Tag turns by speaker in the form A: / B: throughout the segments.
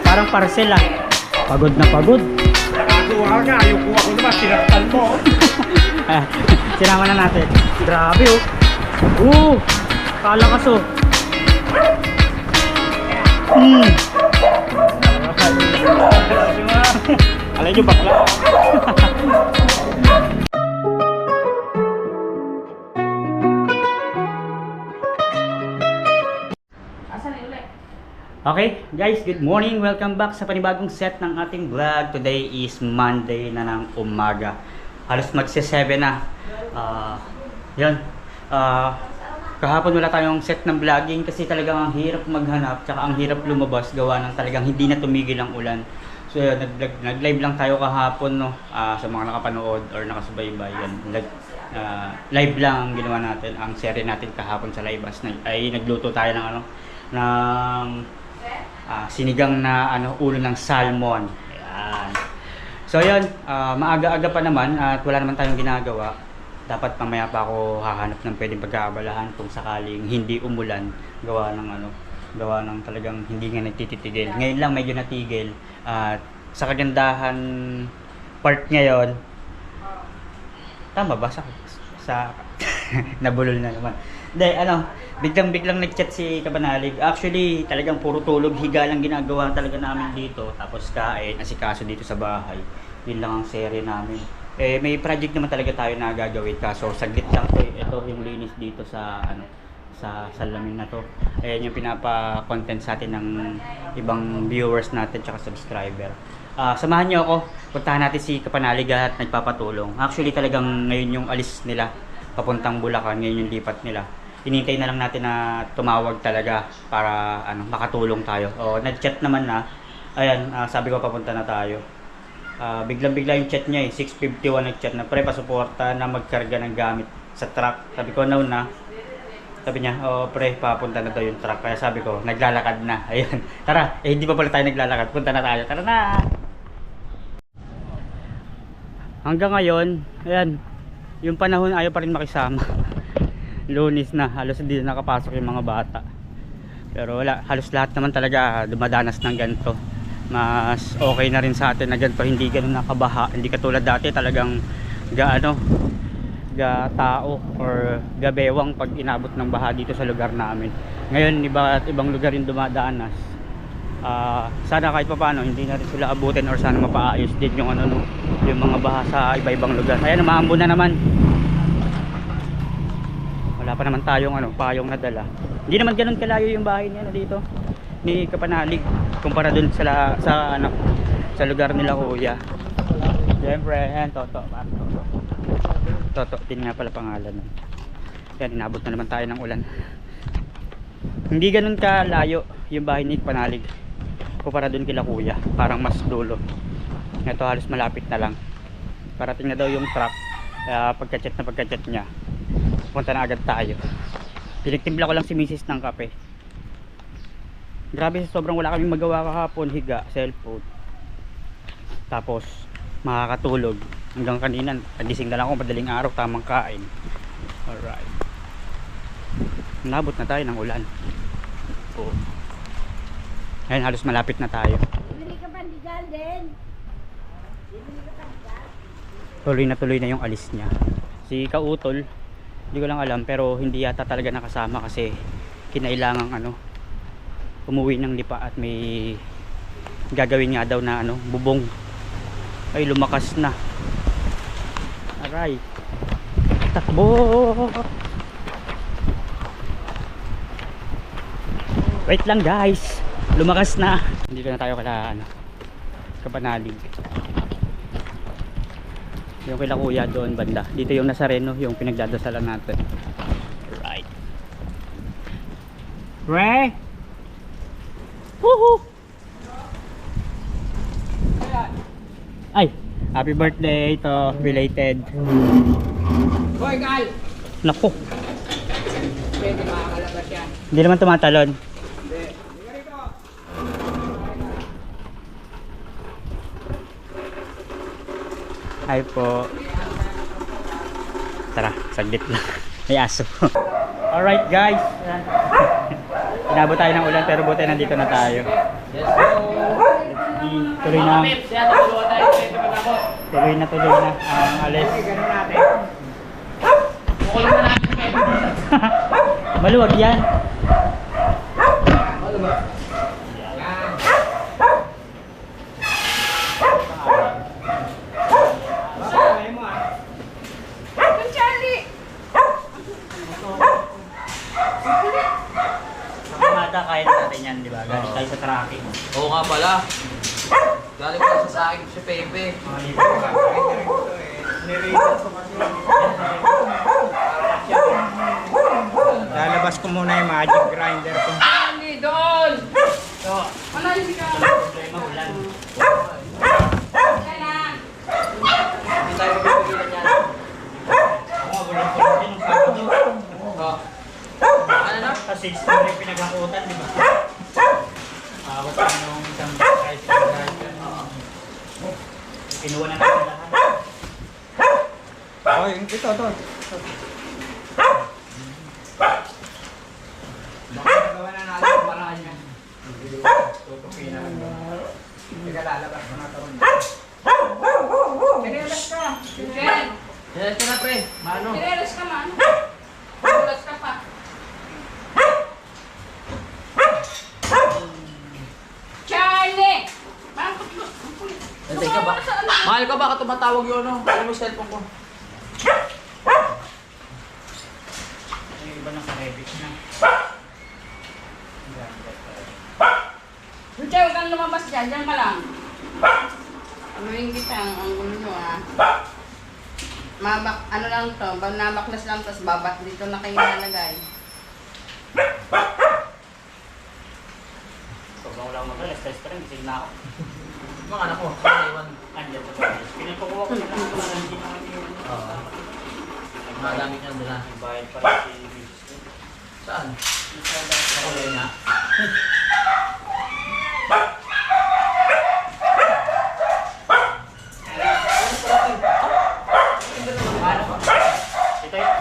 A: parang parcel ah. Pagod na pagod.
B: Nakagawa ka, yung kuha ko naman, sinaktan mo.
A: Sinama na natin. Grabe oh. Kalakas oh.
B: Alay nyo bakla.
A: Okay guys, good morning. Welcome back sa panibagong set ng ating vlog. Today is Monday na ng umaga. Halos magse-7 na. Yun. Kahapon wala tayong set ng vlogging kasi talagang ang hirap maghanap tsaka ang hirap lumabas gawa ng talagang hindi na tumigil ang ulan. So yun, nag-live lang tayo kahapon no, sa mga nakapanood or nakasubaybay. Live lang ang ginawa natin. Ang serye natin kahapon sa live ay nagluto tayo ng sinigang na ulo ng salmon. Ayan. So yun, maaga-aga pa naman at wala naman tayong ginagawa. Dapat mamaya pa ako hahanap ng pwedeng pagkaabalahan kung sakaling hindi umulan gawa ng talagang hindi nga nagtititigil. Ngayon lang medyo natigil at sa kagandahan part ngayon, tama ba sa nabulol na naman. Hindi, biglang nag-chat si Kapanalig. Actually, talagang puro tulog, higa lang ginagawa talaga namin dito. Tapos kain, asikaso dito sa bahay. Yun lang ang serye namin. May project naman talaga tayo na gagawin. Kaso, saglit lang to. Ito yung linis dito sa salamin na to. Ayan yung pinapa-content sa atin ng ibang viewers natin tsaka subscriber. Samahan nyo ako. Puntahan natin si Kapanalig at nagpapatulong. Actually, talagang ngayon yung alis nila. Papuntang Bulacan, ngayon yung lipat nila. Hinintay na lang natin na tumawag talaga para makatulong tayo. Nag-chat naman na. Ayan, sabi ko papunta na tayo. Biglang-bigla yung chat niya 6:51 nag-chat na pre, pasuporta na magkarga ng gamit sa truck. Sabi ko na. Sabi niya, pre, papunta na daw yung truck. Kaya sabi ko, naglalakad na. Ayan, tara. Hindi pa pala tayo naglalakad. Punta na tayo. Tara na! Hanggang ngayon, ayan, yung panahon ayaw pa rin makisama. Lunis na, halos hindi na nakapasok yung mga bata. Pero wala, halos lahat naman talaga dumadanas ng ganito. Mas okay na rin sa atin na ganito, hindi ganun nakabaha. Hindi katulad dati talagang tao or gabewang pag inabot ng baha dito sa lugar namin. Ngayon ibang lugar yung dumadanas. Sana kahit pa paano hindi na rin sila abutin or sana mapaayos din yung yung mga baha sa iba-ibang lugar. Ayan, umaambon na naman. Wala pa naman tayong payong nadala. Hindi naman ganoon kalayo yung bahay niya dito ni Kapanalig kumpara dun sa lugar nila kuya. Siyempre, ayan, Toto, din nga pala pangalan. Yan, inabot na naman tayo ng ulan. Hindi ganoon kalayo yung bahay ni Kapanalig kumpara dun kila kuya. Parang mas dulo. Ito halos malapit na lang. Parating na daw yung truck. Pagka-chat niya, punta na agad tayo. Pinagtimpla ko lang si Mrs. ng kape. Grabe, sobrang wala kaming magawa kahapon. Higa, cellphone, tapos makakatulog. Hanggang kanina nagising na lang ako, madaling araw, tamang kain. Alright, nabot na tayo ng ulan. Ayun, halos malapit na tayo. Tuloy na yung alis niya. Si Kautol, hindi ko lang alam, pero hindi yata talaga nakasama kasi kinailangang umuwi ng lipa at may gagawin nga daw na bubong. Ay, lumakas na. Aray, takbo. Wait lang guys, lumakas na. Dito na tayo kala Kapanalig. Yung kila kuya doon banda. Dito yung Nazareno, yung pinagdadasalan natin. Right. Re! Woohoo! Ay, happy birthday to belated.
B: Boy, Kal!
A: Naku,
B: Pwede makakalabas yan.
A: hindi naman tumatalon.
B: Hindi.
A: Hi po. Tara, saglit lang. May aso. Alright guys. Ayan. Inabot tayo ng ulan pero buti nandito na tayo. Tuloy na. Tuloy na ang alis. Maluwag yan. Kaya natin yan, di ba? Galing tayo sa traffic.
C: Oo nga pala. Galing pala sa akin si Pepe.
B: Lalabas ko muna yung magic grinder ko.
C: Hindi, doon!
A: So,
C: Ano yung ka?
A: problema ulan.
C: Hindi tayo magpipigilan yan.
A: Ako, ulan ko rin yung Sabado.
C: Oh. Ano na?
A: Kasi 6 na rin pinaghakutan, di ba? Awat pa nung isang tricycle driver. Kinuha na natin lahat.
B: Oh, ito. Baka gawa na natin ang paraan yan. Tutupin na lang. Teka, lalabas ko na ito. Kinelas ka.
C: Yan ka na, pre. Mano?
D: Kirelas ka man. Kirelas ka pa. Charlie! Bakit mo?
C: Teka ba? Mahal ka, baka tumatawag yun, no? Ano mo yung cellphone ko?
A: Yung iba naka-rebic na.
D: Lucha, huwag kang lumabas dyan. Diyan ka lang. Anuhin kita ang gulo nyo ano lang to, nabaklas lang to, babat dito na kayo nalagay.
A: Pag wala akong mag-alas, stress pa rin, gising na ako.
C: Mga anak ko, naiwan.
A: Andyan sa bahay. Pinapakuha ko na lang ito, hindi naman yung...
C: Oo. Madami kang dala.
A: Yung bayad pa rin si Mrs. ko.
C: Saan?
A: Isa lang.
C: Nakulay na.
A: Ito yung...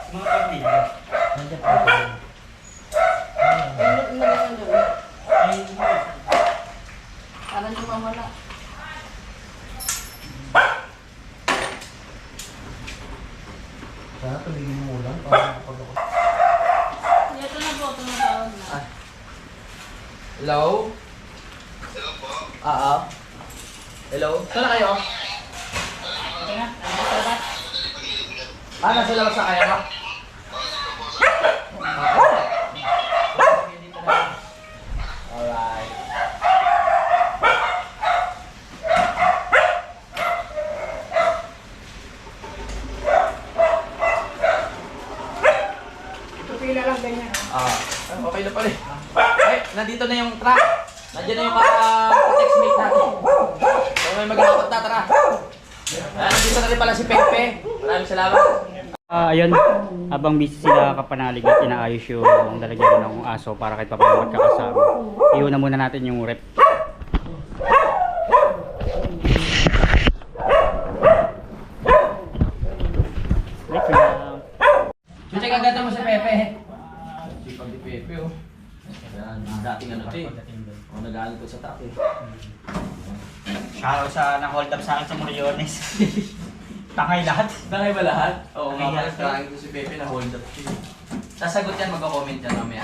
A: Mga pamilya.
C: Nandiyan pa ito.
A: Ay,
D: Para di mawala.
C: Sana tumigil mo ulan para makapag ako.
D: Ito na po, tumatawag na.
C: Hello? Hello po? Hello? Saan na kayo?
D: Ito na, nandito ba?
C: Nasa labas na kaya ka? Alright.
B: Tutupin na lang ganyan.
C: Okay na pala eh. Ay, nandito na yung truck. Nandiyan na yung ka-textmate natin. So may mag-aawat na, tara. Nandito na rin pala si Pepe. Maraming salamat.
A: ayun, habang busy sila kapanalig at inaayos yung lalagyan ng aso para kahit papaawat kakasama. Iuna muna natin yung rep. Wait lang.
C: Check agad mo si Pepe. Sipag ni Pepe oh. Dating ano ito eh. Nag-aaral ko sa tapo.
A: Shoutout sa na-hold up sa akin sa Moriones. Tangay lahat.
C: Tangay ba lahat? Oo nga
A: Tangay
C: pala, trying ko si Pepe na hold up siya. Sasagot yan, mag-comment yan mamaya.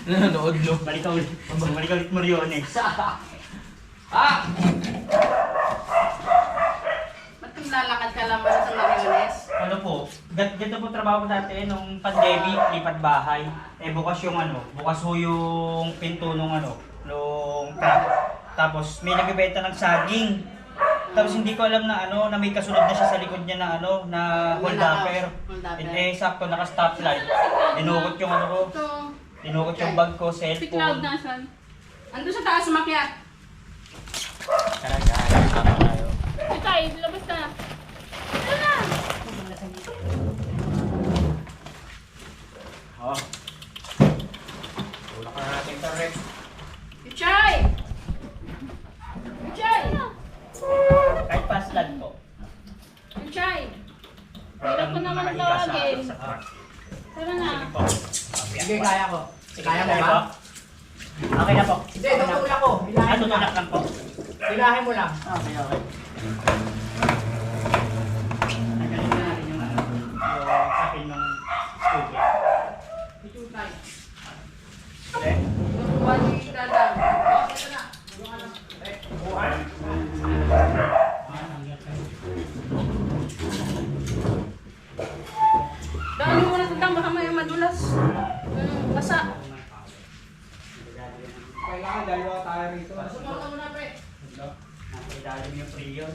C: Nanonood no?
A: Balik ka ulit. Balik ka ulit Moriones.
C: Ah!
D: Ba't kung lalakad ka lang ba sa Mariones?
A: Ano po, ganito po trabaho ko dati nung pandemic, lipat bahay. Eh bukas yung bukas ho yung pinto nung nung truck. Tapos may nagbebenta ng saging. Tapos hindi ko alam na ano, na may kasunod na siya sa likod niya na ano, na hold upper. Eh, sakto, naka-stoplight. Dinukot yung ano ko,
D: Ito.
A: dinukot yung bag ko,
D: Si Cloud
A: cellphone.
D: nasan? Ando sa taas umakyat.
A: Talaga, sama tayo.
D: Ikay, labas ka. Ano na?
A: Oh. Tulak na natin ito, Rex.
D: Ichay! Ichay!
A: Kahit fast land po.
D: Ichay!
A: Hirap
D: ko naman
A: nakahiga sa-
D: tawagin.
A: sa truck.
D: Tara na.
A: Sige po.
B: Sige, kaya ko. Kaya mo
A: Okay
B: ba?
A: po? Okay na po.
B: Hindi, tutulak ko. Hilahin mo
A: Tutulak
B: lang.
A: lang po.
B: Hilahin mo lang.
A: Okay, okay. Nagaling na natin yung ano, yung akin ng scooter. Okay?
D: Wali dadang. Daan mo na dadang, baka may madulas. Basa.
B: Kailangan dalawa tayo rito.
D: Sumunod ka muna, pre.
A: Nasa ilalim yung priyon.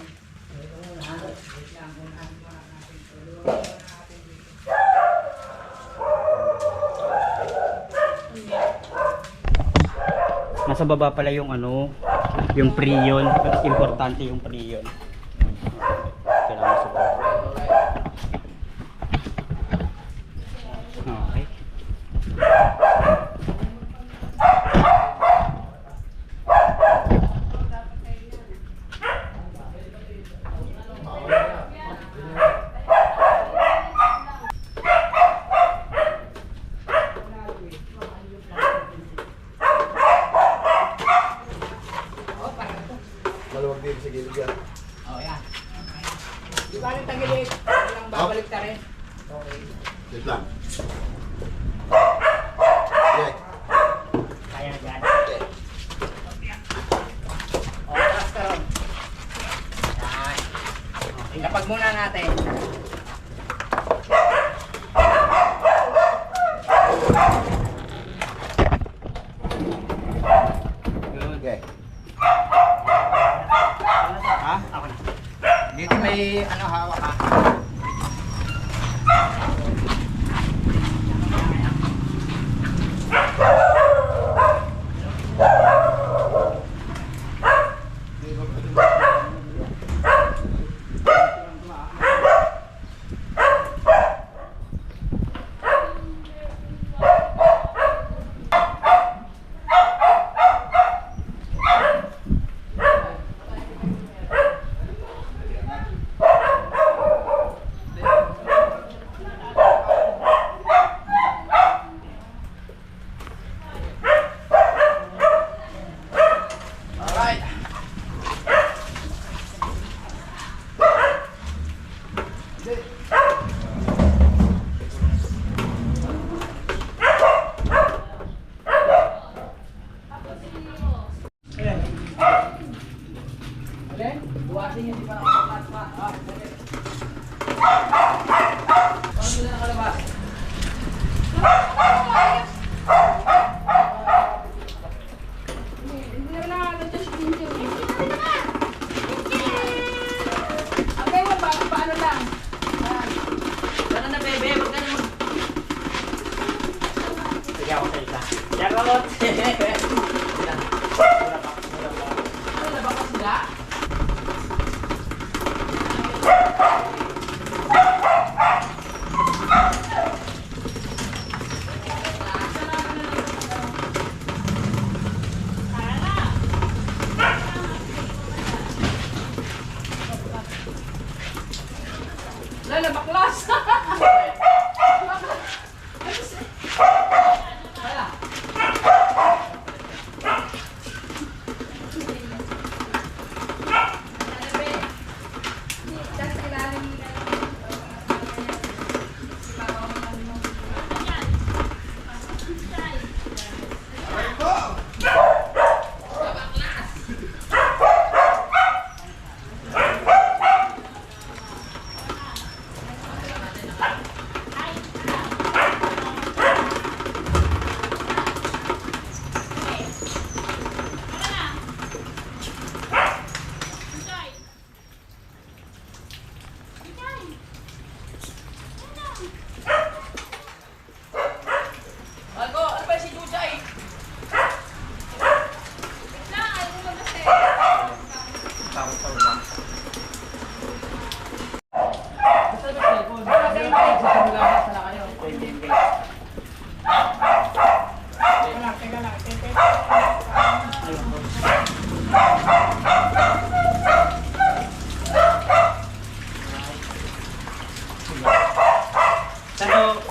A: Nasa baba pala yung ano, yung priyon. Importante yung priyon. Kailangan support. Okay.
E: Maluwag din sa gilid yan.
B: Oh, yan. Di ba rin tagilid? Walang babalik ta rin. Okay.
E: Wait lang. Okay.
A: Kaya na dyan.
B: Oh, taas ka ron. Yan. Lapag muna natin.
E: Okay.
A: Ha? Ako na.
B: Dito may ano hawak ha. Alright. Alin? Buwasin yung di pa nakapatas pa. Ah, okay. Paano nila nakalabas?
D: Hindi na nakakaganda si Pinky. Okay, mo ba? Paano lang?
C: Sana na, bebe. Huwag ka na
A: Sige ako sa isa. Charot!
C: Ano ba ka sila?
D: Lala, baklas!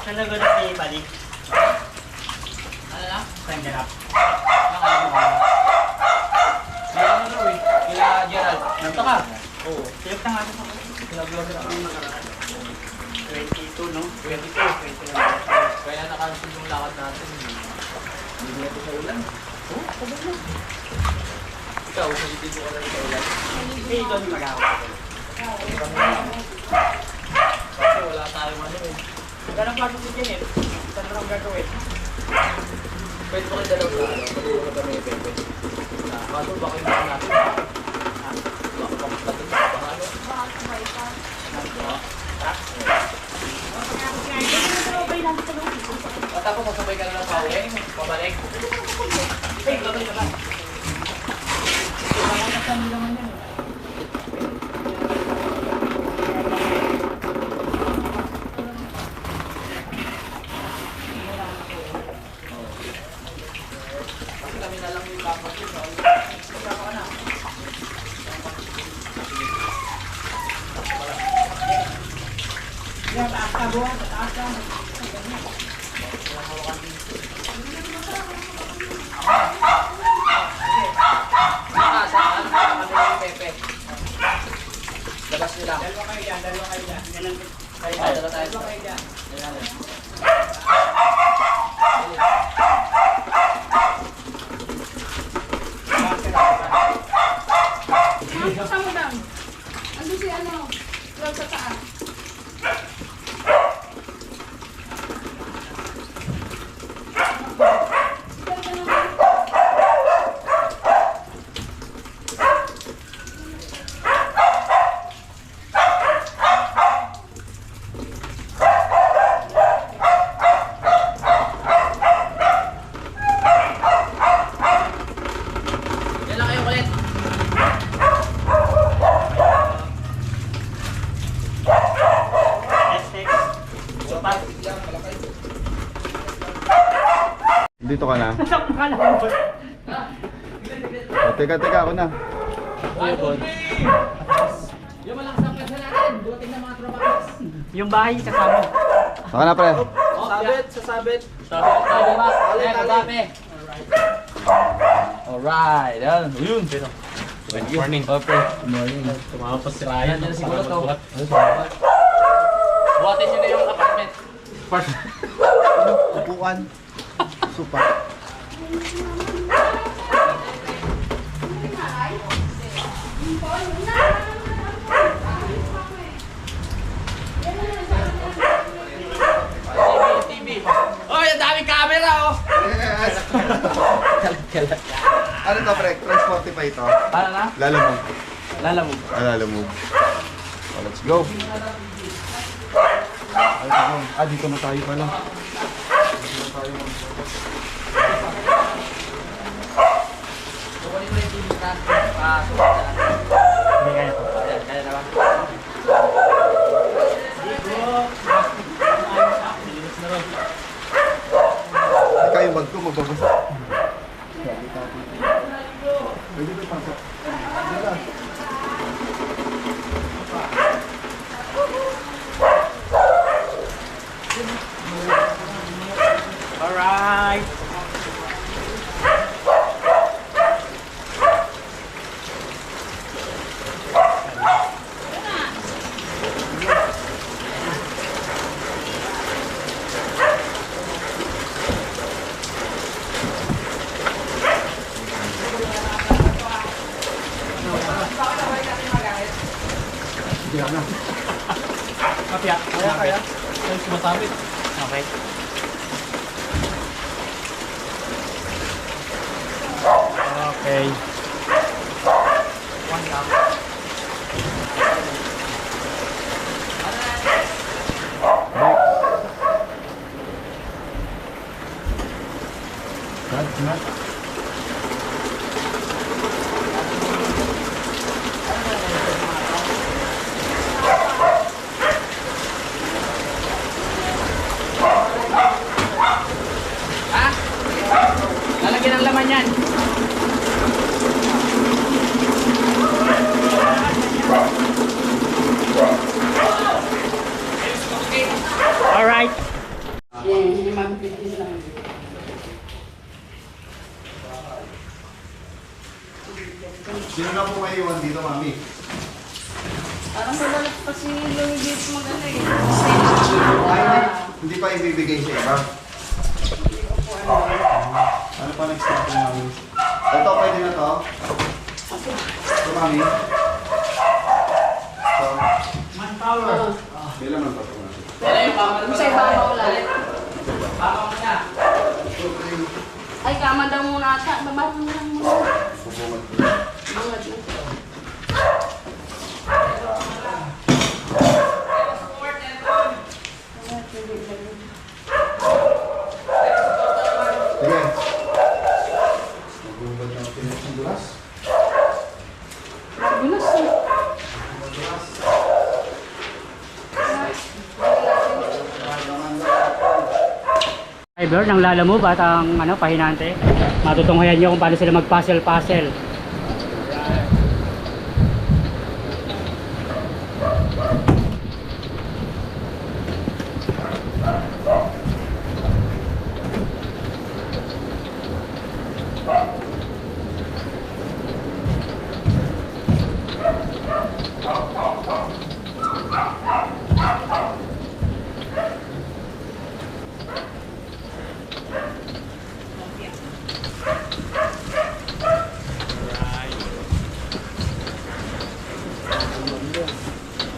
A: Saan naganap si Buddy?
C: Ano na?
A: Saan ganap?
C: Kaya ano raw eh. Kila Gerald. Nanta ka? Oo.
A: Silip na nga sa
C: Pinag-vlogger ako yung nakaraan.
A: 22, no?
C: 22. Kaya nakasunod yung lakad natin. Hindi na ito sa ulan. Oo, ako ba na? Ikaw, dito ka lang sa ulan.
A: Hindi, doon mag-ako.
C: Kasi wala tayong ano eh.
A: Ganang pasok si Janet. Saan mo lang gagawin?
C: Pwede ba kayo dalaw sa ano? Pwede ba kami pepe? Kaso baka yung mga natin. Baka makatatin sa baka ano? At ako sasabay ka na ng pauwi? Pabalik? Hey, babay ka ba? Kasi kami na lang yung kapatid. Kasama ka na. Saan? Kami yung Pepe. Labas nila.
B: Dalawa kayo dyan, dalawa kayo dyan.
A: Ganun.
C: Ay, dalawa tayo.
B: Dalawa kayo dyan.
D: Nakakita mo lang. Ando si ano, Lord sa taas.
C: Yan lang kayo ulit.
A: Essex. Sopas.
E: Dito ka na. O, teka, ako na.
C: Yung malang sakit sa natin. Dumating na mga tropas.
A: Yung bahay kasama.
E: Saka na, pre.
C: Sabit, sasabit. Sabit tayo ba? Alin, kagabi. Alright. Yan. Yun. Good morning. Okay. Good morning. Tumapos si Ryan. Yan siguro to. Buhatin nyo na yung apartment.
E: Upuan. Supa.
C: TV. Oh, ang daming camera oh.
E: Yes! Ano to, pre? Transportify ito.
C: Ano na?
E: Lalamog.
C: Lalamog.
E: Lalamog. Oh, let's go. Dito na tayo pala.
C: Kukunin mo yung TV na. Pasok ka lang.
A: Hindi kaya po.
C: Kaya naman.
E: Ikaw yung bag ko, magbabasa. Pwede ba pasok?
A: Alright. Kapya. Kaya. Ay, sumasabit. Okay. Okay. One lang.
C: Ha? Lalagyan ng laman yan.
A: Alright.
E: Hindi pa ibibigay sa iba. Ano pa next natin namin? Ito, pwede na to. Ito, mami. Ito.
A: Manpower.
E: Kailan man pa ito natin?
C: Pero yung kama
D: Yung sa ibabaw lang.
C: Kama mo na.
D: Ay, kama daw muna ata. Baba mo lang muna.
E: Pupungan ko.
D: Bangad mo.
E: Sige. Magugod na ako ng dulas.
D: Gulas eh.
A: Driver, nang lala mo ba ang pahinante? Matutunghayan niyo kung paano sila mag-puzzle-puzzle.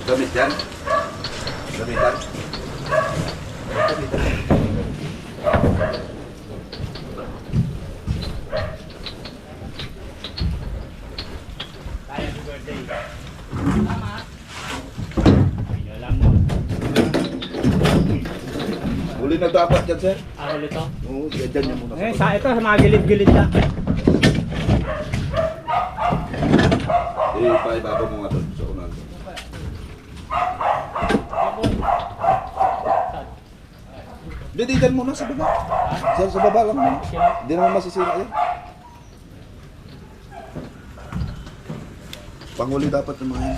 E: Gamit yan? Gamitan?
A: Happy birthday. Tama. Ayun lang mo.
E: Huli na dapat yan, sir.
A: Ako ito.
E: Oo, dyan niya muna.
A: Ito sa mga gilid-gilid lang.
E: Paibabaw mo nga doon sa unan. Hindi, dyan muna sa baba. Sa baba lang muna. Hindi naman masisira yan. Panghuli dapat ng mga yan.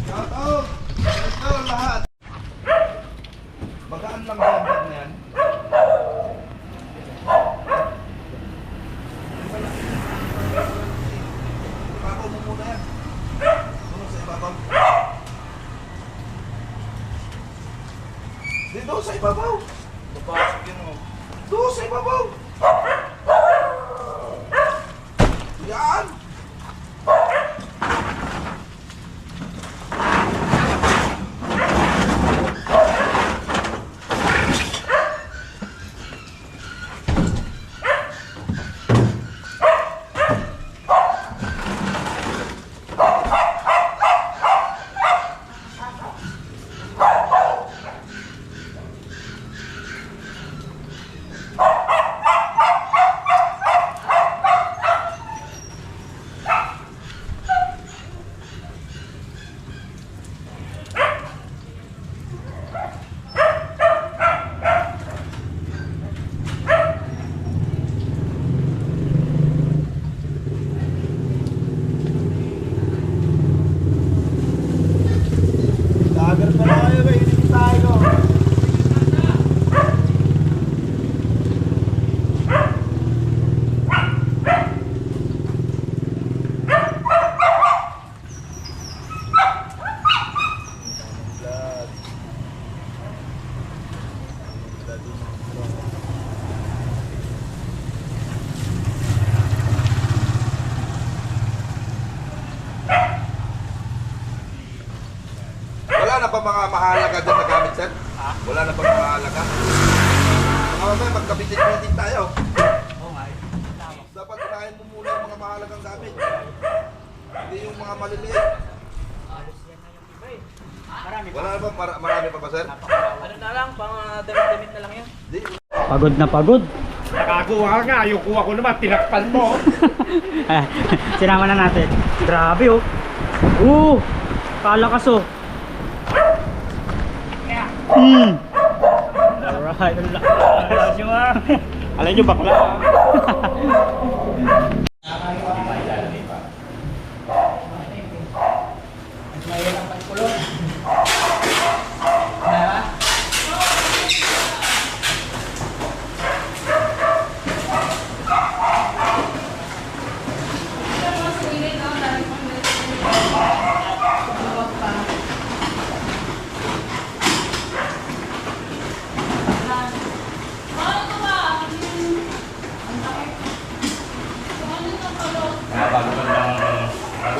E: Shoutout! Let's go lahat! Magaan lang ba ang na yan? Ibabaw mo muna yan. Doon sa ibabaw. Dito sa ibabaw. Papasok yun mo. Doon sa ibabaw. Yan! Lager pa na kayo, mainit tayo. Wala na pa mga mahalaga dyan na gamit, sir? Wala na pa mga mahalaga? Mga mamaya, magkapitin-pitin tayo. Dapat unahin mo muna yung mga mahalagang gamit. Hindi yung mga maliliit. Wala na ba? Marami pa ba, sir?
C: Ano na lang, pang damit-damit na lang yan.
E: Hindi.
A: Pagod na pagod.
B: Nakakuha nga, yung kuha ko naman, tinakpan mo.
A: Sinama na natin. Grabe oh. Kalakas oh. Alright. Alam nyo ah. Alam nyo bakla. Mahirap ang kulong.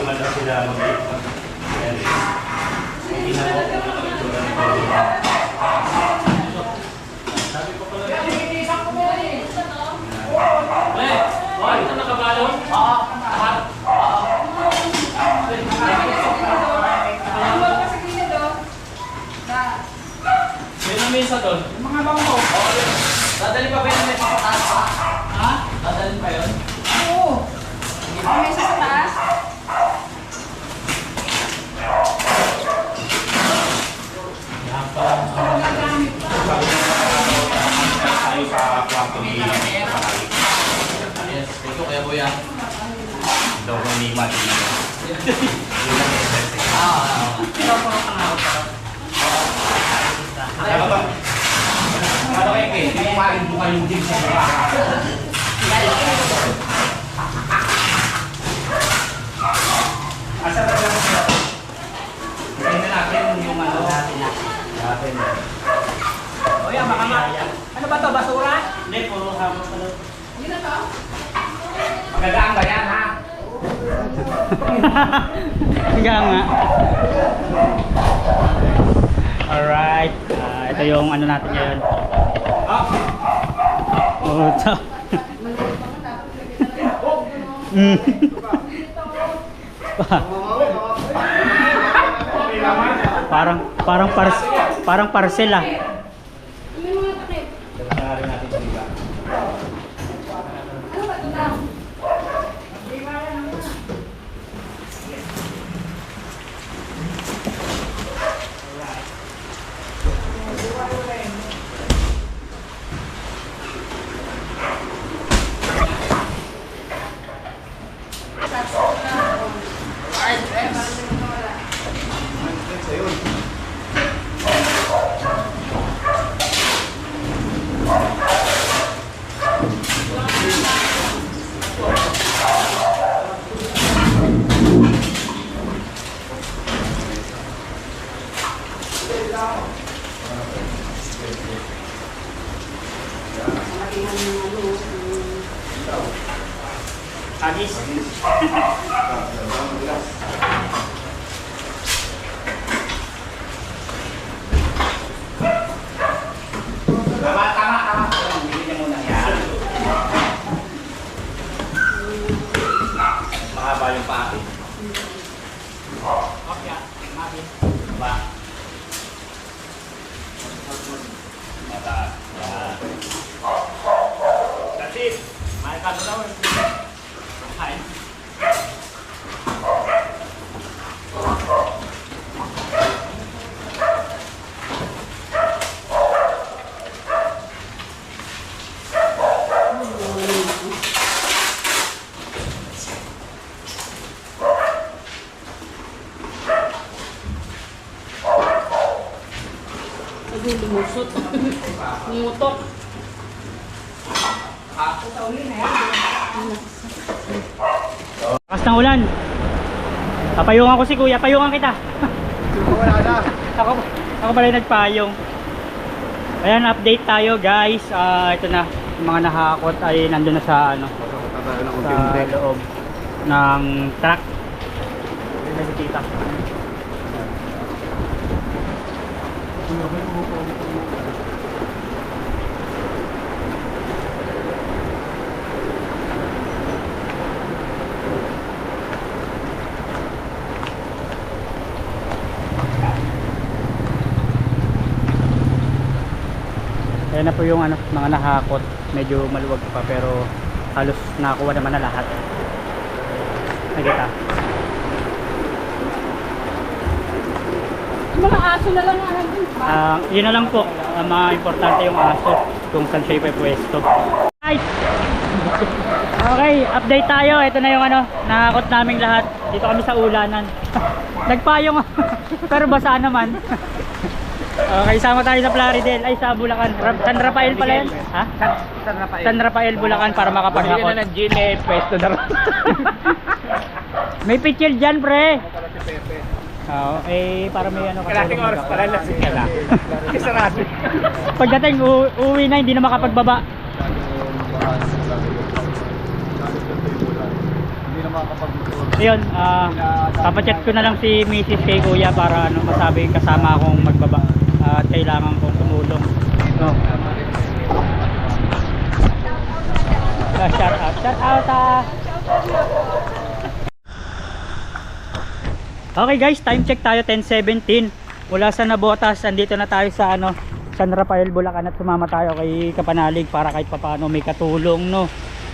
A: naman daw sila mag-eat. Hindi na po.
C: Ito nakabalon? May namisa doon.
B: Mga bangko.
C: Dadali pa ba yung mesa sa taas pa? Ha? Dadalhin pa yun?
D: Oo. May isa sa taas.
A: Tayo sa kwarto ni
C: Yes, ito kaya kuya.
A: daw ko ni Mati. Ano ba? Ano kayo kayo? Kumain mo kayong din sa baba. Asa na lang siya? Ngayon na natin yung ano natin na. Natin.
B: O yan, baka ano ba to? Basura?
A: Hindi, puro hamon pa lang.
D: Hindi na to.
B: Magagaan ba yan, ha?
A: Kaya nga. Alright. Ito yung ano natin ngayon. Oh, ito. Parang parcel ah.
D: May mga takip. Ano ba ito na?
A: Agis.
B: Tama. Hindi niya muna yan.
A: Mahaba yung pake.
B: Okay, Mati.
A: Ba? Mataas. Yan.
B: That's it. May kano daw. Hi.
D: Lumusot. Umutok.
A: Lakas ng ulan. Papayungan ko si kuya. Payungan kita.
E: Wala na.
A: Ako pala yung nagpayong. Ayan, update tayo guys. Ito na. Yung mga nahakot ay nandun na sa ano. Sa loob ng truck. Ayun na si tita. Ayan na po yung ano, mga nahakot. Medyo maluwag pa pero halos nakakuha naman na lahat. Nakita.
D: Mga aso na lang nga.
A: Yun na lang po. Mga importante yung aso kung saan siya ipwesto. Guys! Okay, update tayo. Ito na yung ano, nahakot naming lahat. Dito kami sa ulanan. Nagpayong pero basa naman. Okay, sama tayo sa Plaridel. Ay, sa Bulacan. San Rafael pala yan? Ha? San Rafael, Bulacan para makapaghakot.
B: Hindi na ng gin eh, pwesto na rin.
A: May pitchel dyan, pre. Oo, para may ano.
B: Kalating oras pala lasing ka na. Kisarado.
A: Pagdating, uuwi na, hindi na makapagbaba.
E: Hindi na
A: Ayun, papachat ko na lang si Mrs. kay Kuya para ano, masabi kasama akong magbaba at kailangan kong tumulong. No. Shout out. Okay guys, time check tayo 10:17. Mula sa Nabotas, andito na tayo sa ano, San Rafael, Bulacan at sumama tayo kay Kapanalig para kahit papaano may katulong, no.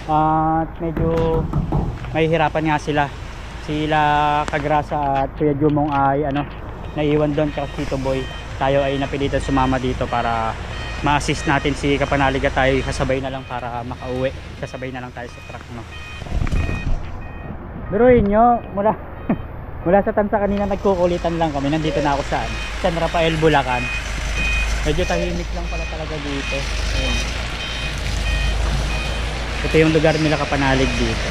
A: At medyo mahihirapan nga sila. Sila Kagrasa at Kuya Jumong ay ano, naiwan doon kasi Tito Boy. Tayo ay napilitan sumama dito para ma-assist natin si Kapanalig at tayo kasabay na lang para makauwi. Kasabay na lang tayo sa truck, no. Biruin nyo, mula sa tansa kanina nagkukulitan lang kami. Nandito na ako sa San Rafael, Bulacan. Medyo tahimik lang pala talaga dito. Ayun. Ito yung lugar nila Kapanalig dito.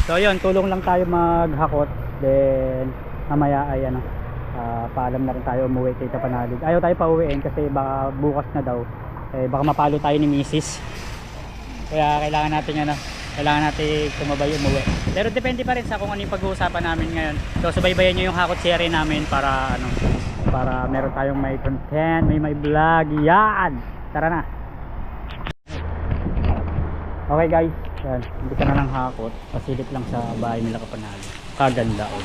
A: So ayun, tulong lang tayo maghakot. Then mamaya ay ano, paalam na rin tayo umuwi kay Kapanalig. Ayaw tayo pauwiin kasi baka bukas na daw baka mapalo tayo ni Mrs. Kaya kailangan natin sumabay umuwi. Pero depende pa rin sa kung ano yung pag-uusapan namin ngayon. So subaybayan nyo yung hakot series namin para ano, para meron tayong may content, may vlog. Yan! Tara na! Okay guys, yan, hindi ka na lang hakot. Pasilip lang sa bahay nila Kapanalig. Kaganda oh.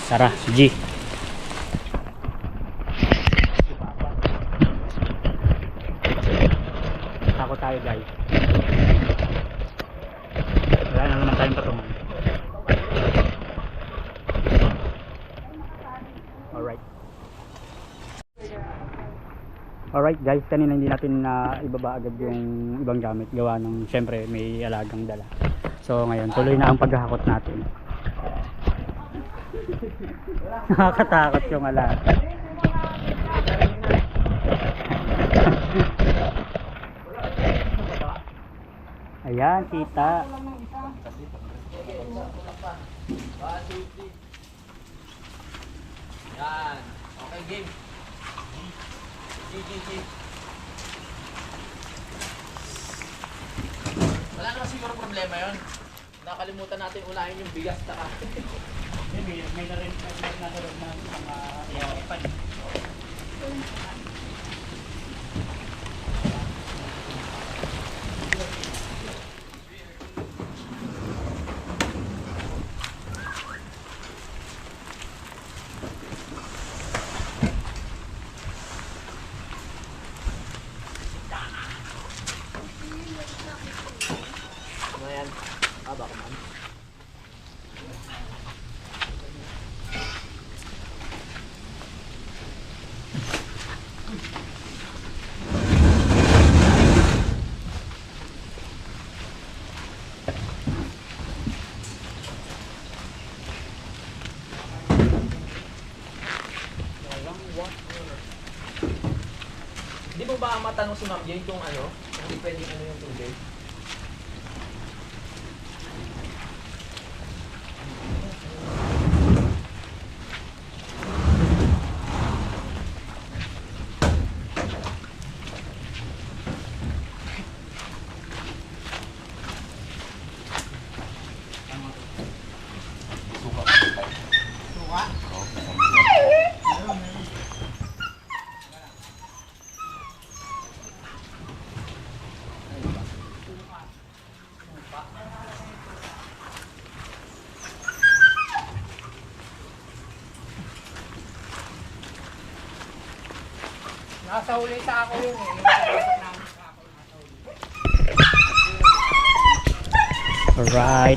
A: Tara, G! Hakot tayo guys. Wala na naman tayong patungan. Alright guys, kanina hindi natin na ibaba agad yung ibang gamit gawa ng syempre may alagang dala. So ngayon tuloy na ang paghahakot natin. Nakakatakot yung alaga. Ayan, kita.
C: Yan. Okay, game. G. Wala naman siguro problema yun. Nakalimutan natin unahin yung bigas na
A: May narin na mga ipan.
C: Ayan. Baka man. Di mo ba matanong si Ma'am Jane kung ano? Hindi pwede ano yung tubig?
B: Nasa huli sa ako yun eh.
A: Alright.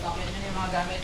C: Pakyan nyo na yung mga gamit.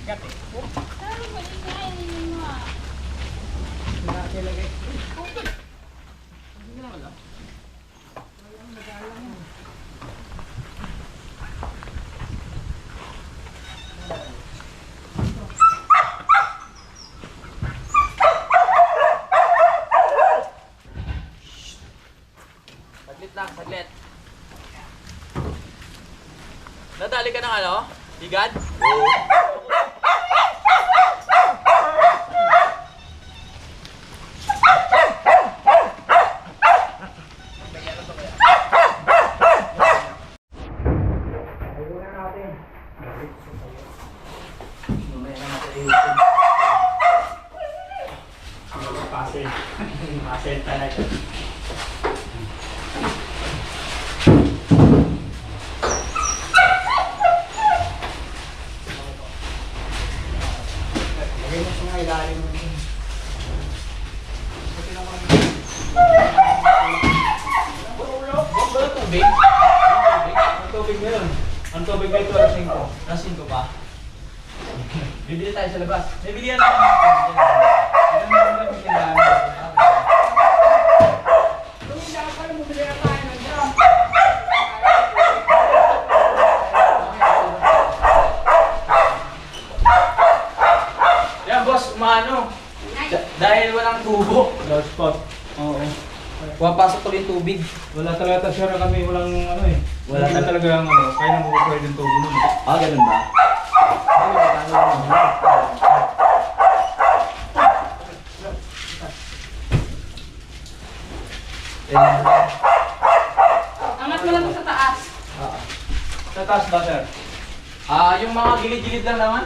D: Pero mali nga, hindi mo ah.
C: Saglit lang, saglit. Nadali ka ng ano? Higad?
A: Pasel talaga.
B: Lagay mo sa mga ilalim mo.
C: Tubig?
B: Ang tubig mo yun. Ang tubig mo ito, alasing ko.
C: Nasin ko pa. Bibili tayo sa labas.
B: May bilihan ako. Ilan mo lang yung tindahan mo.
C: Yan boss, umano. Dahil walang tubo.
B: Low spot.
C: Oo. Pumapasok tuloy yung tubig.
B: Wala talaga sure kami, walang ano eh. Wala talaga ang ano, kaya nang pwede yung tubig nun.
C: Ah, ganun ba?
D: Angat mo lang sa taas.
B: Sa taas ba, sir?
C: Yung mga gilid-gilid lang naman.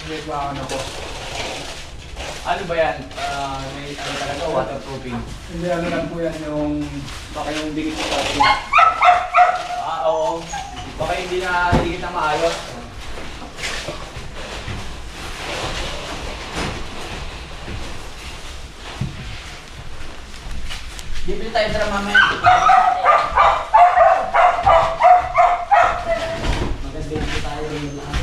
B: Hindi ba ako na po?
C: Ano ba yan? May ano talaga, waterproofing.
B: Hindi, ano lang po yan yung baka yung dikit sa taas.
C: Oo. Baka hindi na higit na maayos. Bibili tayo sa mamaya. Maganda tayo rin lang.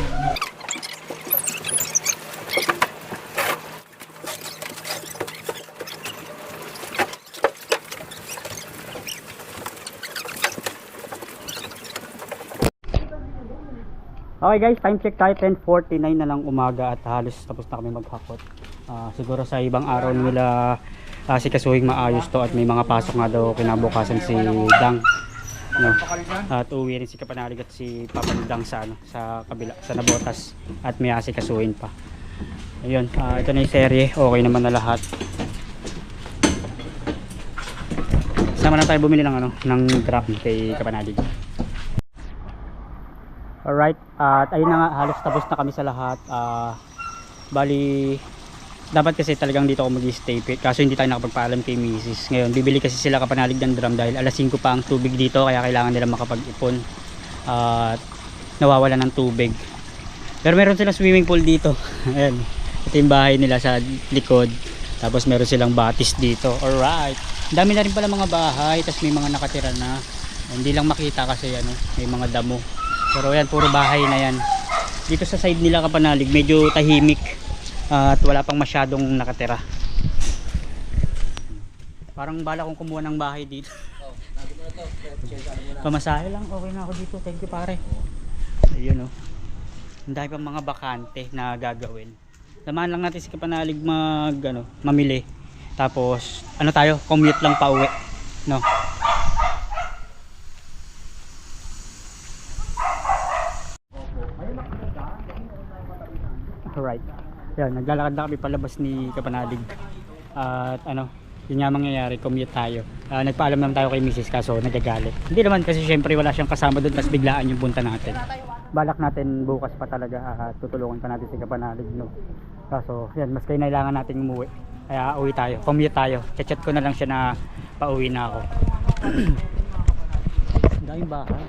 A: Okay guys, time check tayo, 10:49 na lang umaga at halos tapos na kami maghakot. Siguro sa ibang araw nila si Kasuhing maayos to at may mga pasok nga daw kinabukasan si Dang. No? At uwi rin si Kapanalig at si Papa Dang sa, sa kabila, sa Nabotas at may si Kasuhin pa. Ayun, ito na yung serye, okay naman na lahat. Sama na tayo bumili ng, ng drop kay Kapanalig. Alright, at ayun na nga, halos tapos na kami sa lahat. Bali, dapat kasi talagang dito ako mag-stay, kaso hindi tayo nakapagpaalam kay Mrs. Ngayon, bibili kasi sila Kapanalig ng drum dahil alas 5 pa ang tubig dito, kaya kailangan nila makapag-ipon at nawawala ng tubig. Pero meron silang swimming pool dito. Ayan, ito yung bahay nila sa likod, tapos meron silang batis dito. Alright, dami na rin pala mga bahay, tapos may mga nakatira na, hindi lang makita kasi may mga damo. Pero yan, puro bahay na yan. Dito sa side nila Kapanalig, medyo tahimik at wala pang masyadong nakatira. Parang bala kong kumuha ng bahay dito. Pamasahe lang, okay na ako dito. Thank you pare. Ayun ang dami pang mga bakante na gagawin. Laman lang natin si Kapanalig mamili. Tapos tayo, commute lang pa uwi, no? Alright. Yan, naglalakad na kami palabas ni Kapanalig. At yun nga mangyayari, commute tayo. Nagpaalam naman tayo kay Mrs. kaso nagagalit. Hindi naman kasi syempre wala siyang kasama doon, tapos biglaan yung punta natin. Balak natin bukas pa talaga tutulungan pa natin si Kapanalig, no. Kaso yan, mas kailangan natin umuwi. Kaya uwi tayo, commute tayo. Chat ko na lang siya na pauwi na ako. Daming bahay.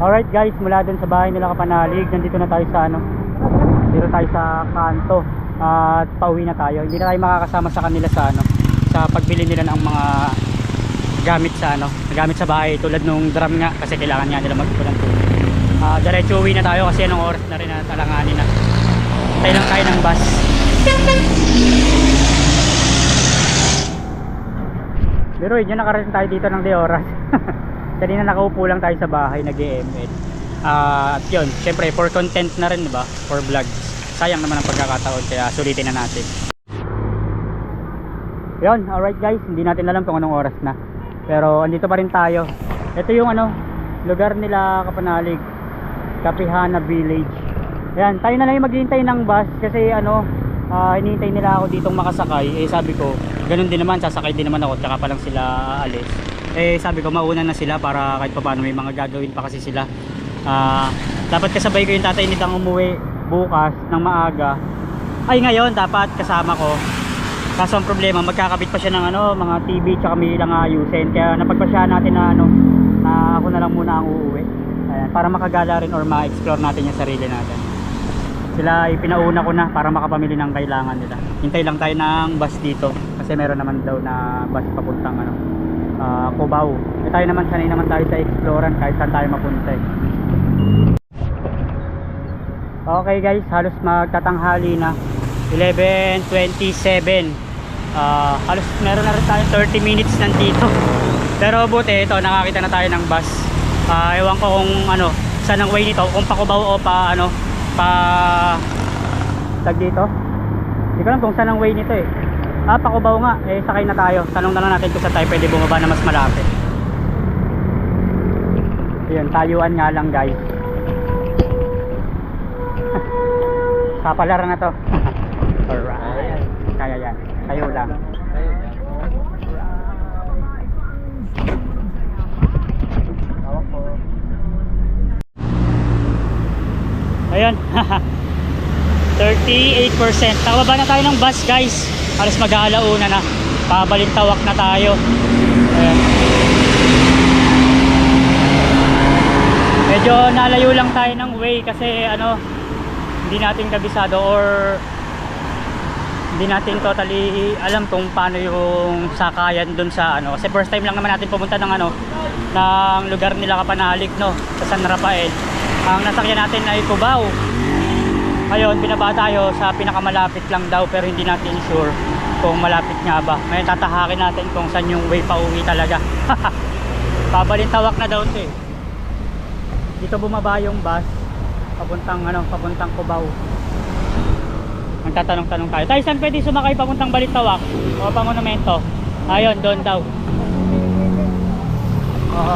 A: Alright guys, mula dun sa bahay nila Kapanalig, nandito na tayo sa dito tayo sa kanto at pauwi na tayo. Hindi na tayo makakasama sa kanila sa sa pagbili nila ng mga gamit sa gamit sa bahay tulad nung drum nga kasi kailangan nga nila mag-ipon ng tubig. Diretso uwi na tayo kasi anong oras na rin na talanganin na. Tayo lang tayo ng bus. Pero yun, nakarating tayo dito ng 2 oras. Kanina nakaupo lang tayo sa bahay, nag-EML. At yun, syempre for content na rin, diba? For vlog. Sayang naman ang pagkakataon, kaya sulitin na natin. Yun, alright guys, hindi natin alam kung anong oras na. Pero andito pa rin tayo. Ito yung lugar nila Kapanalig, Kapihana Village. Ayan, tayo na lang yung maghihintay ng bus kasi hinihintay nila ako ditong makasakay. Sabi ko, ganun din naman, sasakay din naman ako, tsaka pa lang sila aalis. Sabi ko, mauna na sila para kahit pa paano may mga gagawin pa kasi sila. Dapat kasabay ko yung tatay nitang umuwi bukas ng maaga. Ngayon dapat kasama ko. Kaso ang problema, magkakabit pa siya ng mga TV tsaka may ilang ayusin. Kaya napagpasyahan natin na na ako na lang muna ang uuwi. Ayan, para makagala rin or ma-explore natin yung sarili natin. Sila ipinauna ko na para makapamili ng kailangan nila. Hintay lang tayo ng bus dito kasi meron naman daw na bus papuntang Cubao. Tayo naman, sanay naman tayo sa exploran kahit saan tayo mapunta. Okay guys, halos magtatanghali na. 11:27. Halos meron na rin tayo 30 minutes nandito. Pero buti ito, nakakita na tayo ng bus. Ewan ko kung saan ang way nito, kung pa Cubao o pa tag dito. Hindi ko alam kung saan ang way nito pa Cubao nga, sakay na tayo. Tanong na lang natin kung saan tayo pwede bumaba na mas malapit. Ayun, tayuan nga lang guys. Kapalaran na to. Alright, kaya yan, tayo lang. Ayun. 38%. Nakababa na tayo ng bus guys. Halos mag-aalauna na. Pabalintawak na tayo. Ayan. Medyo nalayo lang tayo ng way kasi hindi natin kabisado or hindi natin totally alam kung paano yung sakayan dun sa kasi first time lang naman natin pumunta ng ng lugar nila Kapanalig sa San Rafael. Ang nasakyan natin ay Cubao. Ngayon binaba tayo sa pinakamalapit lang daw pero hindi natin sure kung malapit nga ba. Ngayon tatahakin natin kung saan yung way pa uwi talaga. Pabalintawak na daw ito Dito bumaba yung bus papuntang Cubao. Magtatanong-tanong tayo. Tayo saan pwede sumakay papuntang Balintawak o pa Monumento? Ayun, doon daw.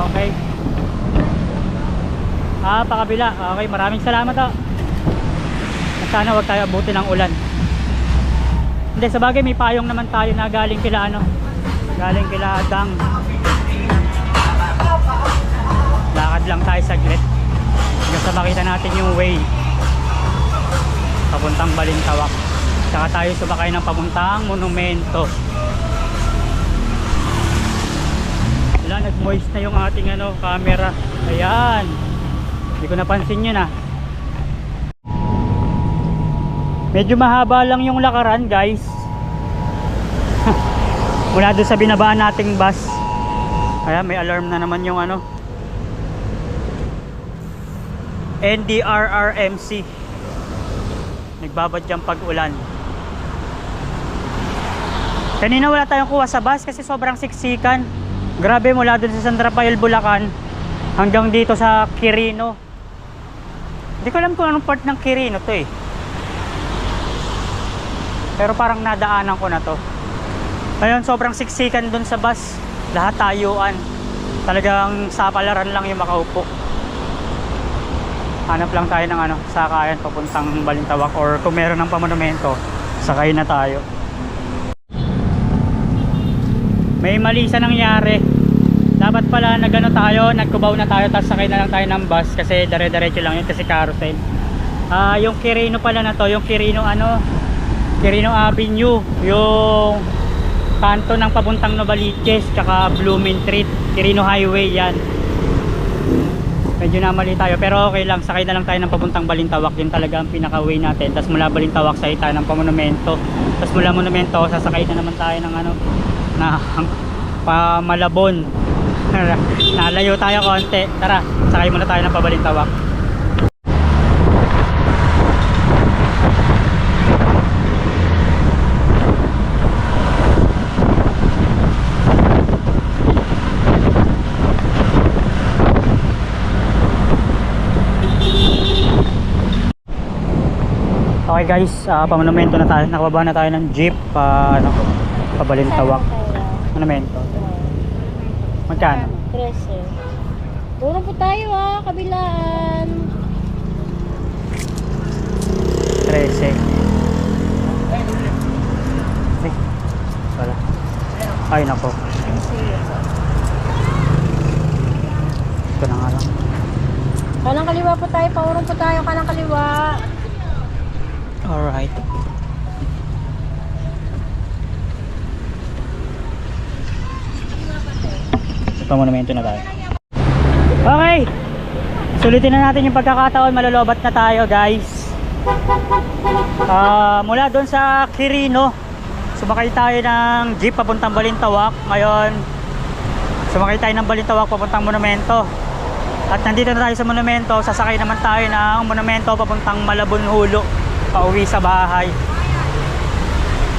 A: Okay. Pakabila. Okay, maraming salamat At sana wag tayo abutin ng ulan. Hindi, sa bagay may payong naman tayo na galing kila galing kila Adang. Lakad lang tayo saglit. Basta makita natin yung way papuntang Balintawak. Saka tayo sumakay ng papuntang Monumento. Wala, nag-moist na yung ating camera. Ayan. Hindi ko napansin yun Medyo mahaba lang yung lakaran guys. Mula doon sa binabaan nating bus. Ayan, may alarm na naman yung NDRRMC. Nagbabadyang pag-ulan. Kanina wala tayong kuha sa bus kasi sobrang siksikan. Grabe, mula doon sa San Rafael, Bulacan hanggang dito sa Quirino. Hindi ko alam kung anong part ng Quirino to Pero parang nadaanan ko na to. Ngayon, sobrang siksikan doon sa bus. Lahat tayuan. Talagang sa palaran lang yung makaupo. Hanap lang tayo ng sakayan papuntang Balintawak or kung meron ng pamonumento, sakay na tayo. May mali sa nangyari. Dapat pala nag-Cubao na tayo tapos sakay na lang tayo ng bus kasi dire-diretso lang yun kasi carousel. Yung Quirino pala na to, yung Quirino Quirino Avenue, yung kanto ng papuntang Novaliches tsaka Blumentritt, Quirino Highway yan. Medyo namali tayo pero okay lang, sakay na lang tayo ng papuntang Balintawak. Yun talaga ang pinaka-way natin. Tapos mula Balintawak sakay tayo ng Pamonumento. Tapos mula Monumento sasakay na naman tayo ng pa Malabon. Nalayo tayo konti. Tara, sakay muna tayo ng Pabalintawak. Okay guys, pamonumento na tayo. Nakababa na tayo ng jeep Pabalintawak. Monumento. Magkano?
F: 13. Puro po tayo kabilaan.
A: 13. Ay, wala. Ay, nako. Ito na nga lang.
F: Kanang kaliwa po tayo, paurong po tayo, kanang kaliwa.
A: Alright. Ito, monumento na tayo. Okay! Sulitin na natin yung pagkakataon. Malolobat na tayo guys. Mula doon sa Quirino, sumakay tayo ng jeep papuntang Balintawak. Ngayon, sumakay tayo ng Balintawak papuntang monumento. At nandito na tayo sa monumento. Sasakay naman tayo ng monumento papuntang Malabon Hulo, pauwi sa bahay.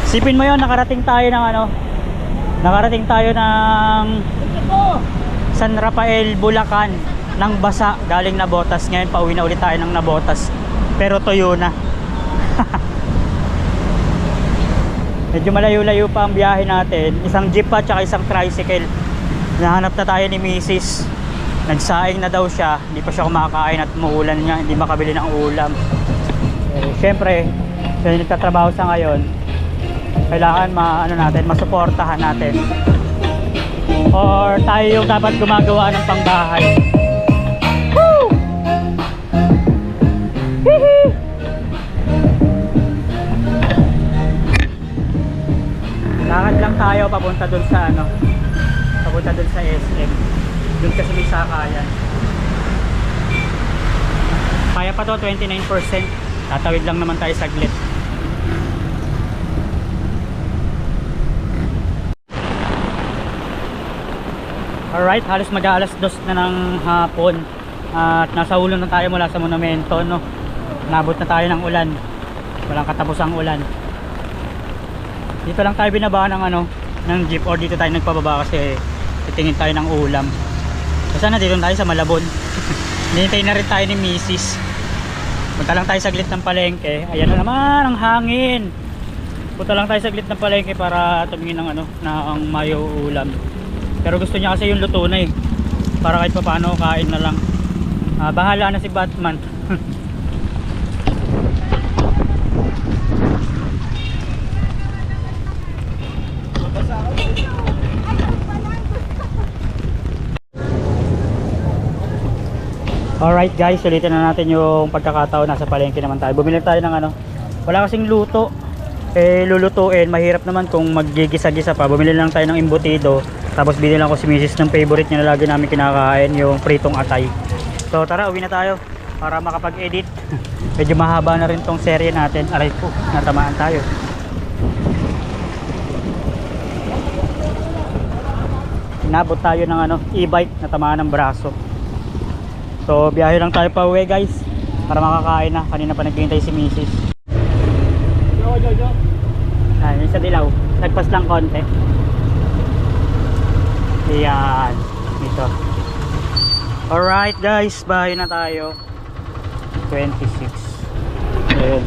A: Sipin mo yun, nakarating tayo ng San Rafael, Bulacan ng basa galing Navotas. Ngayon pauwi na ulit tayo ng Navotas, pero tuyo na. Medyo malayo-layo pa ang biyahe natin. Isang jeep pa tsaka isang tricycle. Nahanap na tayo ni Mrs. Nagsaing na daw siya, hindi pa siya kumakain at muulan nga, hindi makabili ng ulam. Siyempre, kaya nagtatrabaho sa ngayon, kailangan masuportahan natin. Or tayo yung dapat gumagawa ng pangbahay. Woo! Hihi! Lakad lang tayo papunta dun sa SM. Dun kasi may sakayan. Kaya pa to, 29%. Tatawid lang naman tayo saglit. Alright, halos mag-aalas 2 na ng hapon. At nasa ulo na tayo mula sa monumento, no? Nabot na tayo ng ulan. Walang katapusang ulan. Dito lang tayo binaba ng jeep, or dito tayo nagpababa kasi titingin tayo ng ulam. So sana dito tayo sa Malabon. Hinihintay na rin tayo ni Mrs. Punta lang tayo saglit ng palengke. Ayan na naman ang hangin. Punta lang tayo saglit ng palengke para tumingin ng ng mayo ulam. Pero gusto niya kasi yung luto na para kahit paano kain na lang. Bahala na si Batman. Alright guys, ulitin na natin yung pagkakataon. Nasa palengke naman tayo. Bumili tayo ng wala kasing luto. Lulutuin, mahirap naman kung maggigisa-gisa pa. Bumili lang tayo ng embutido. Tapos binilang ko si Mrs. ng favorite niya na lagi namin kinakain, yung pritong atay. So tara, uwi na tayo para makapag-edit. Medyo mahaba na rin tong serye natin. Aray po, natamaan tayo. Inabot tayo ng e-bike, natamaan ng braso. So biyahe lang tayo pa uwi guys para makakain na. Kanina pa naghihintay si Mrs. Ayun sa dilaw, nagpas lang konti. Ayan, dito. Alright guys, bahay na tayo. 26. Ayan.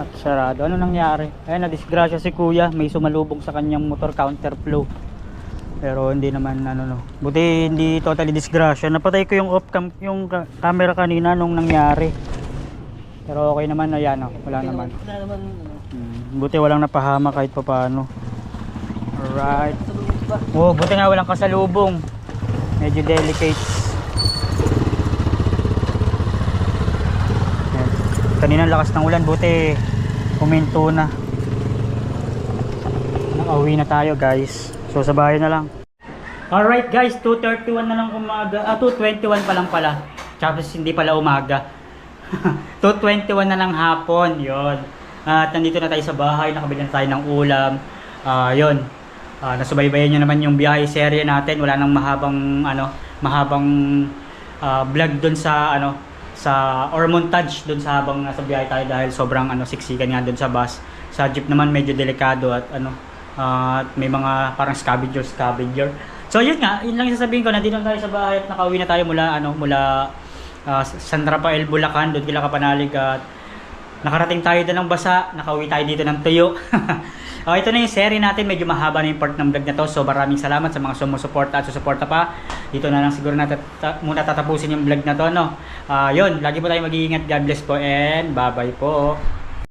A: At sarado. Ano nangyari? Ayan, na-disgrasya si kuya. May sumalubong sa kanyang motor counterflow. Pero hindi naman buti hindi totally disgrasya. Napatay ko yung yung camera kanina nung nangyari. Pero okay naman, ayan wala naman. Buti walang napahama kahit pa paano. Alright. Oh, buti nga walang kasalubong. Medyo delicate. Ayan. Kanina lakas ng ulan, buti huminto na. Nakauwi na tayo guys. So sa bahay na lang. Alright guys, 2:31 na lang umaga. 2:21 pa lang pala. Tapos hindi pala umaga. 2:21 na ng hapon, yon. At nandito na tayo sa bahay, nakabili na tayo ng ulam. Yun. Nasubaybayan nyo naman yung biyahe serye natin. Wala nang mahabang vlog doon sa or montage doon sa habang nasa biyahe tayo dahil sobrang siksikan nga doon sa bus. Sa jeep naman medyo delikado at may mga parang scavenger. So yun nga, yun lang yung sasabihin ko, nandito na tayo sa bahay at nakauwi na tayo mula San Rafael, Bulacan, doon kila Kapanalig at nakarating tayo doon ng basa, nakauwi tayo dito ng tuyo. Ito na yung serie natin, medyo mahaba na yung part ng vlog na to. So maraming salamat sa mga sumusuporta at susuporta pa. Dito na lang siguro muna tatapusin yung vlog na to, no? Yun, lagi po tayo mag-iingat. God bless po and bye-bye po.